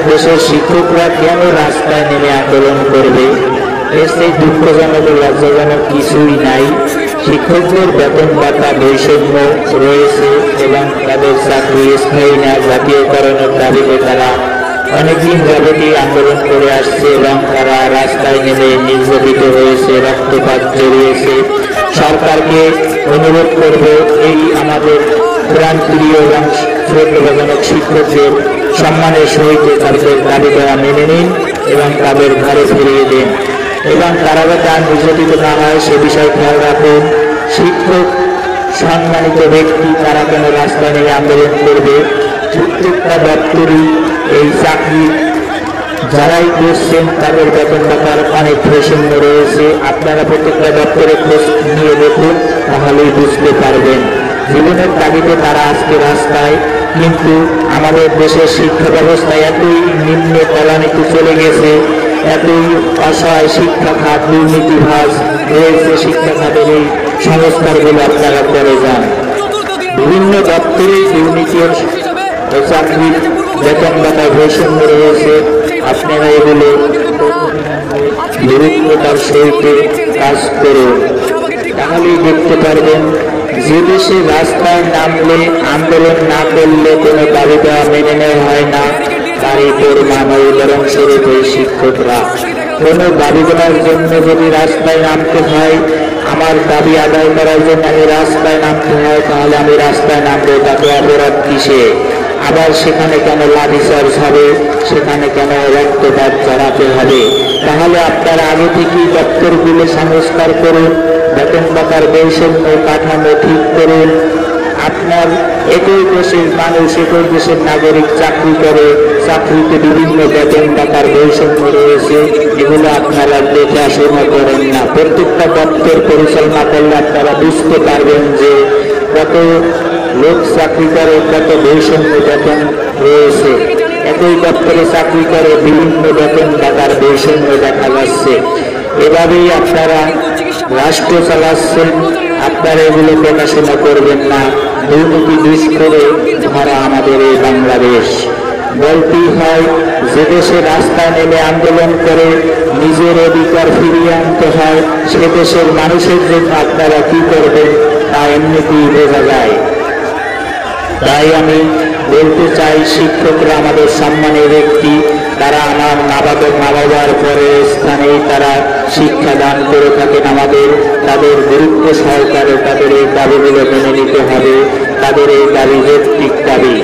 দেশের শিক্ষকরা কেন রাস্তায় নেমে আন্দোলন করবে? এর সেই দুঃখজনক ও লজ্জাজনক কিছুই নাই। শিক্ষকদের বেতন ভাতা বৈষম্য রয়েছে এবং তাদের চাকরি স্থায়ী না জাতীয়করণের দাবিতে তারা অনেকদিন যাবতীয় আন্দোলন করে আসছে এবং তারা রাস্তায় নেমে নির্যাতিত হয়েছে, রক্তপাত জড়িয়েছে। সরকারকে অনুরোধ করব, এই আমাদের প্রাণপ্রিয় এবং শ্রদ্ধাজনক শিক্ষকদের সম্মানের সহিত তাদের দাবি দেওয়া মেনে নিন এবং তাদের ঘরে ফিরিয়ে দিন এবং তারা যাতে আর নির্যাতিত না হয় সে বিষয়ে খেয়াল রাখুন। শিক্ষক সম্মানিত ব্যক্তি, তারা কেন রাস্তায় নেমে আন্দোলন করবে? প্রত্যেকটা দপ্তরই এই চাকরি যারাই করছেন তাদের বেতন ভাতার অনেক বৈষম্য রয়েছে। আপনারা প্রত্যেকটা দপ্তরে খোঁজ নিয়ে দেখুন, তাহলেই বুঝতে পারবেন। জীবনের তাগিদে তারা আজকে রাস্তায়, কিন্তু আমাদের দেশের শিক্ষা ব্যবস্থা এতই নিম্ন তলানিতে চলে গেছে, এতই অসহায় শিক্ষা খাত, দুর্নীতিভাজ রয়েছে শিক্ষা খাতের। এই সংস্কারগুলো আপনারা করে যান। বিভিন্ন দপ্তরে দুর্নীতি ও চাকরির বেতন ভাতার বৈষম্য রয়েছে। আপনারা এগুলো গুরুত্বতার সহিত কাজ করুন, তাহলেই দেখতে পারবেন যে দেশে রাস্তায় নামলে আন্দোলন না করলে কোনো দাবি দেওয়া মেনে নেওয়া হয় না, তারই প্রমাণ উদাহরণস্বরূপ এই শিক্ষকরা। কোনো দাবি দেওয়ার জন্য যদি রাস্তায় নামতে হয়, আমার দাবি আদায় করার জন্য আমি রাস্তায় নামতে হয়, তাহলে আমি রাস্তায় নামবো, তাকে অপরাধ কিসে? আবার সেখানে কেন লাঠিচার্জ হবে, সেখানে কেন রক্তপাত জড়াতে হবে? তাহলে আপনারা আগে থেকেই দপ্তরগুলো সংস্কার করুন, বেতন ভাতার বৈষম্য কাঠামো ঠিক করুন। আপনার একই দেশের মানুষ, একই দেশের নাগরিক চাকরি করে, চাকরিতে বিভিন্ন বেতন ভাতার বৈষম্য রয়েছে, এগুলো আপনারা দেখাশোনা করেন না। প্রত্যেকটা দপ্তর পরিচালনা করলে আপনারা বুঝতে পারবেন যে কত লোক চাকরি করে, কত বৈষম্য বেতন রয়েছে। একই দপ্তরে চাকরি করে বিভিন্ন বেতন ভাতার বৈষম্য দেখা যাচ্ছে। এভাবেই আপনারা রাষ্ট্র চালাচ্ছেন, আপনারা এগুলো দেখাশোনা করবেন না। দুর্নীতি বিষ করে ধরা আমাদের এই বাংলাদেশ। বলতেই হয়, যে দেশে রাস্তায় নেমে আন্দোলন করে নিজের অধিকার ফিরিয়ে আনতে হয়, সে দেশের মানুষের জন্য আপনারা কি করবেন তা এমনিতেই বোঝা যায়। তাই আমি বলতে চাই, শিক্ষকরা আমাদের সম্মানের ব্যক্তি। তারা আমার মা বাবার পরে স্থানেই তারা শিক্ষা দান করে থাকেন আমাদের। তাদের গুরুত্ব সহকারে তাদের এই দাবিগুলো মেনে নিতে হবে। তাদের এই দাবি যৌক্তিক দাবি।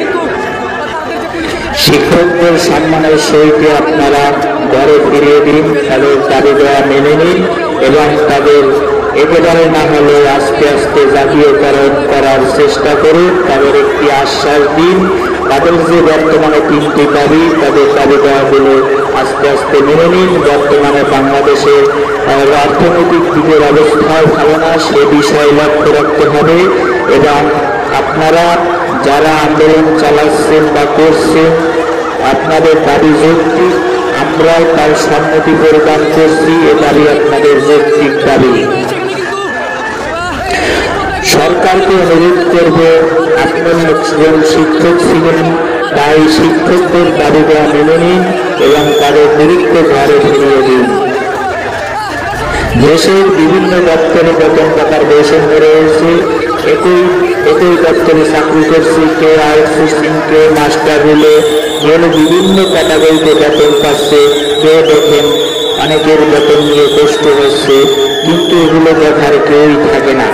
শিক্ষকদের সম্মানের সহিত আপনারা ঘরে ফিরিয়ে দিন, তাদের দাবি দেওয়া মেনে নিন এবং তাদের একেবারে না হলে আস্তে আস্তে জাতীয়করণ করার চেষ্টা করুন। তাদের একটি আশ্বাস দিন, তাদের যে বর্তমানে 3টি দাবি, তাদের দাবি দেওয়াগুলো আস্তে আস্তে মেনে নিন। বর্তমানে বাংলাদেশের অর্থনৈতিক দিকের অবস্থাও ভালো না, সে বিষয়ে লক্ষ্য রাখতে হবে এবং আপনারা যারা আন্দোলন চালাচ্ছেন বা করছেন, আপনাদের দাবি যৌক্তিক, আমরাও তার সম্মতি প্রদান করছি। এ দাবি আপনাদের যৌক্তিক দাবি। সরকারকে অনুরোধ করব, আপনার একজন শিক্ষক ছিলেন, তাই শিক্ষকদের দাবি দেওয়া মেনে নিন এবং তাদের গুরুত্ব ঘরে ফিরিয়ে দিন। দেশের বিভিন্ন দপ্তরে বেতন ভাতার বৈষম্য রয়েছে। একই দপ্তরে চাকরি করছি, কে আউটসোর্সিং, কে মাস্টার রুলে, কেউ বিভিন্ন ক্যাটাগরিতে বেতন পাচ্ছে। কেউ দেখেন অনেকের বেতন নিয়ে কষ্ট হচ্ছে, কিন্তু এগুলো দেখার কেউই থাকে না।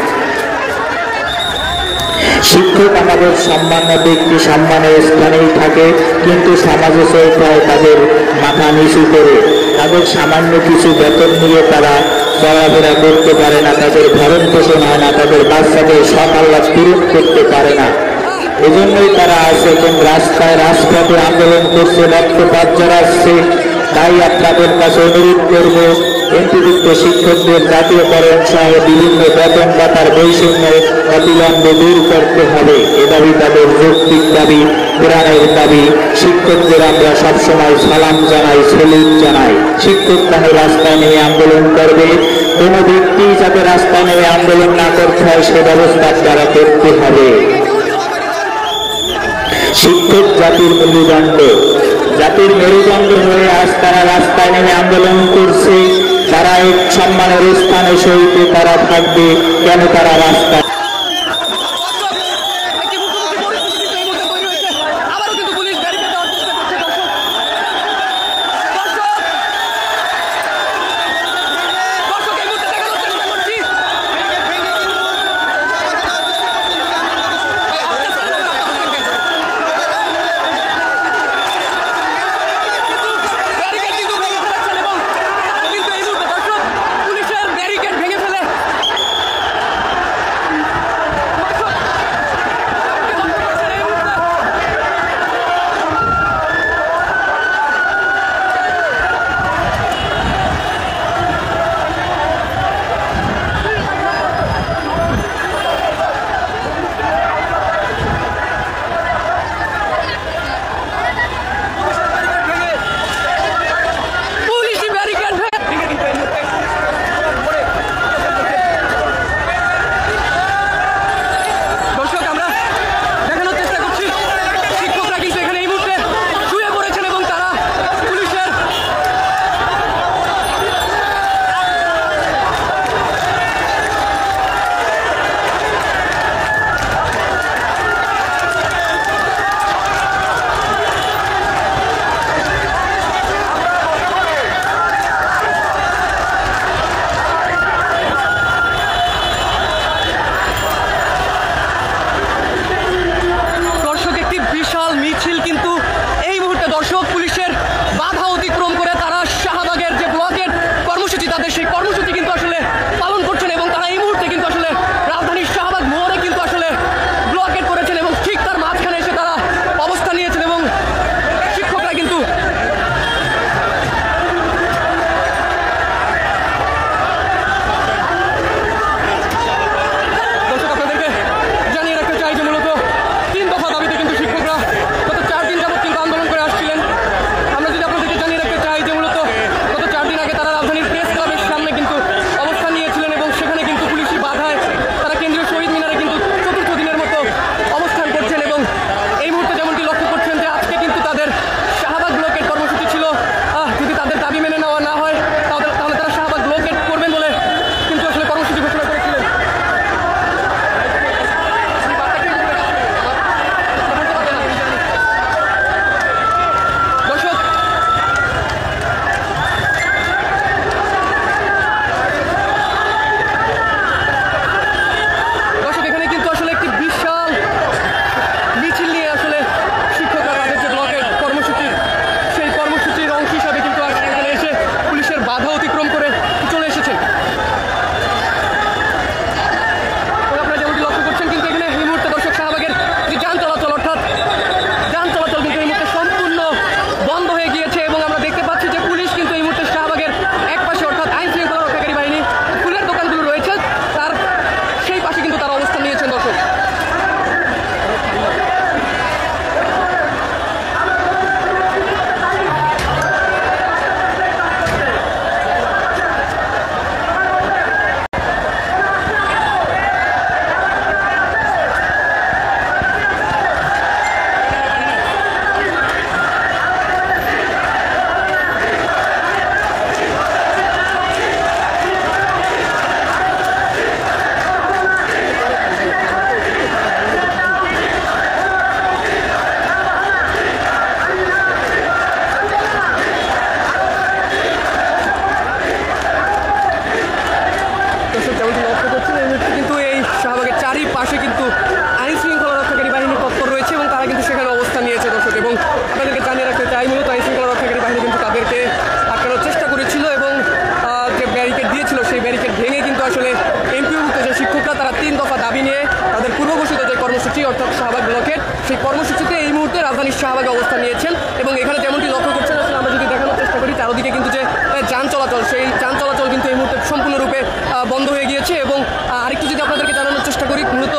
শিক্ষক আমাদের সম্মান্য ব্যক্তি, সম্মানের স্থানেই থাকে, কিন্তু সমাজে চলতে হয় তাদের মাথা নিচু করে। তাদের সামান্য কিছু বেতন নিয়ে তারা চলাফেরা করতে পারে না, তাদের ভরণ পোষণ হয় না, তাদের বাচ্চাদের শখ আহ্লাদ পূরণ করতে পারে না। এজন্যই তারা আছে এবং রাজপথে আন্দোলন করছে, রক্তপাত জড়াচ্ছে। তাই আপনাদের কাছে অনুরোধ করব, এমপিভুক্ত শিক্ষকদের জাতীয়করণ সহ বিভিন্ন বেতন ভাতার বৈষম্য অবিলম্বে দূর করতে হবে। এ দাবি তাদের যৌক্তিক দাবি, কোরআনের দাবি। শিক্ষকদের আমরা সবসময় সালাম জানাই, সেলুট জানাই। শিক্ষক তাহলে রাস্তায় নেমে আন্দোলন করবে, কোনো ব্যক্তি যাতে রাস্তায় নেমে আন্দোলন না করতে হয় সে ব্যবস্থা তারা করতে হবে। শিক্ষক জাতির মেরুদণ্ড, জাতির মেরুদণ্ড হয়ে আজ তারা রাস্তায় নেমে আন্দোলন করছে। তারা এক সম্মানের স্থানে সহিত তারা থাকবে, কেন তারা রাস্তায় অর্থাৎ শাহবাগ ব্লকের সেই কর্মসূচিতে এই মুহূর্তে রাজধানীর শাহবাগে অবস্থান নিয়েছেন এবং এখানে যেমনটি লক্ষ্য করছেন আসলে আমরা যদি দেখানোর চেষ্টা করি চারদিকে কিন্তু যে যান চলাচল সেই যান চলাচল কিন্তু এই মুহূর্তে সম্পূর্ণরূপে বন্ধ হয়ে গিয়েছে এবং আরেকটু যদি আপনাদেরকে জানানোর চেষ্টা করি মূলত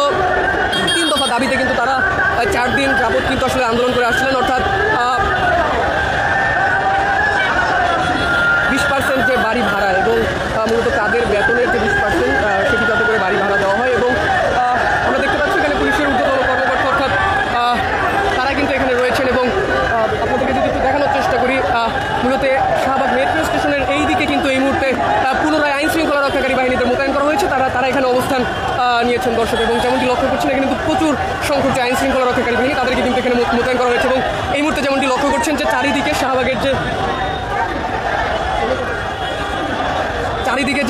3 দফা দাবিতে কিন্তু তারা 4 দিন যাবত কিন্তু আসলে আন্দোলন করে আসছিলেন অর্থাৎ 20% যে বাড়ি ভাড়া এবং মূলত তাদের বেতনের যে 20% সেটি যাতে করে বাড়ি ভাড়া দেওয়া হয় এবং আমরা দেখতে পাচ্ছি এখানে পুলিশের ঊর্ধ্বতন কর্মকর্তা অর্থাৎ তারা কিন্তু এখানে রয়েছেন এবং আপনাদেরকে যদি একটু দেখানোর রয়েছেন দর্শক, এবং যেমনটি লক্ষ্য করছেন এখানে কিন্তু প্রচুর সংখ্যক যে আইন শৃঙ্খলা রক্ষাকারী বাহিনী তাদেরকে কিন্তু এখানে মোতায়েন করা হয়েছে। এবং এই মুহূর্তে যেমনটি লক্ষ্য করছেন যে চারিদিকে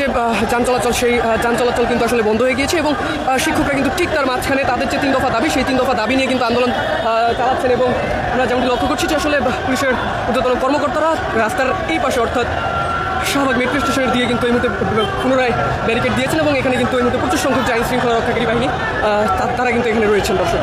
যে যান চলাচল সেই যান চলাচল কিন্তু আসলে বন্ধ হয়ে গিয়েছে, এবং শিক্ষকরা কিন্তু ঠিক তার মাঝখানে তাদের যে 3 দফা দাবি সেই 3 দফা দাবি নিয়ে কিন্তু আন্দোলন চালাচ্ছেন। এবং আমরা যেমনটি লক্ষ্য করছি যে আসলে পুলিশের ঊর্ধ্বতন কর্মকর্তারা রাস্তার এই পাশে অর্থাৎ শাহবাগ মেট্রো স্টেশনের দিয়ে কিন্তু এই মুহূর্তে পুনরায় ব্যারিকেড দিয়েছেন, এবং এখানে কিন্তু এই মুহূর্তে প্রচুর সংখ্যক যে আইন শৃঙ্খলা রক্ষাকারী বাহিনী তারা কিন্তু এখানে রয়েছেন দর্শক।